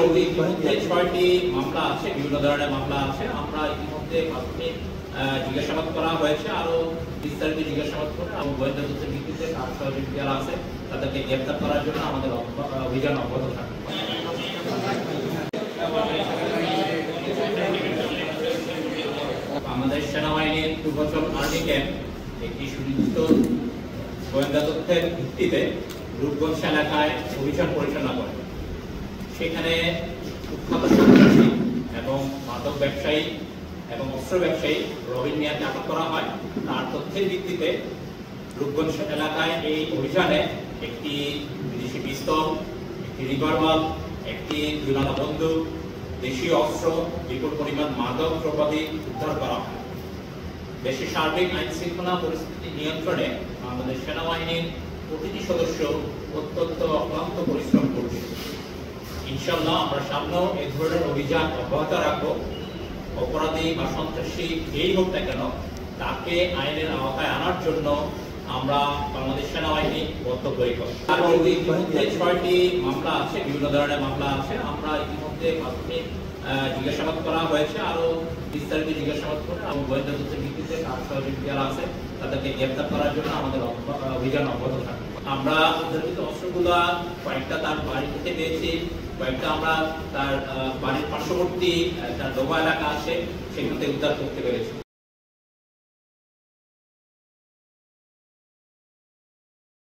ইতিমধ্যে 6টি মামলা আছে, বিভিন্ন ধরনের মামলা আছে। আমরা ইতিমধ্যে প্রাথমিক জিজ্ঞাসাবাদ করা হয়েছে, আরো বিস্তারিত জিজ্ঞাসাবাদ করে এবং গোয়েন্দা তথ্যের ভিত্তিতে কার সহযোগী যারা আছে তাদেরকে গ্রেপ্তার করার জন্য আমাদের অভিযান অব্যাহত থাকবে। আমাদের সেনাবাহিনীর পূর্বাঞ্চল আর্মি ক্যাম্প একটি সুনির্দিষ্ট গোয়েন্দা তথ্যের ভিত্তিতে রূপগঞ্জ এলাকায় অভিযান পরিচালনা করে। সেখানে কুখ্যাত সন্ত্রাসী এবং মাদক ব্যবসায়ী এবং অস্ত্র ব্যবসায়ী রবিন মিয়াকে আটক করা হয়। তার তথ্যের ভিত্তিতে রূপগঞ্জ এলাকায় এই অভিযানে একটি বিদেশি পিস্তল, একটি রিভলভার, একটি বিমান বন্দুক, দেশীয় অস্ত্র, বিপুল পরিমাণ মাদক দ্রব্যাদি উদ্ধার করা হয়। দেশের সার্বিক আইন শৃঙ্খলা পরিস্থিতি নিয়ন্ত্রণে বাংলাদেশ সেনাবাহিনীর প্রতিটি সদস্য অত্যন্ত অক্লান্ত পরিশ্রম করছে। ইনশাআল্লাহ আমরা সামনেও এই ধরনের অভিযান অব্যাহত রাখবো। অপরাধী বা সন্ত্রাসী যেই হোক না কেন তাকে আইনের আওতায় আনার জন্য আমরা বাংলাদেশ সেনাবাহিনী বদ্ধপরিকর। তার ইতিমধ্যে 6টি মামলা আছে, বিভিন্ন ধরনের মামলা আছে। আমরা ইতিমধ্যে প্রাথমিক জিজ্ঞাসাবাদ করা হয়েছে, আরো বিস্তারিত জিজ্ঞাসাবাদ করে এবং গোয়েন্দা তথ্যের ভিত্তিতে কার সহযোগী যারা আছে তাদেরকে গ্রেপ্তার করার জন্য আমাদের অভিযান অব্যাহত থাকবে। আমরা উদ্ধারকৃত অস্ত্রগুলা কয়েকটা তার বাড়ি থেকে পেয়েছি, কয়েকটা আমরা তার বাড়ির পার্শ্ববর্তী তার ডোবা এলাকা আছে সেখান থেকে উদ্ধার করতে পেরেছি।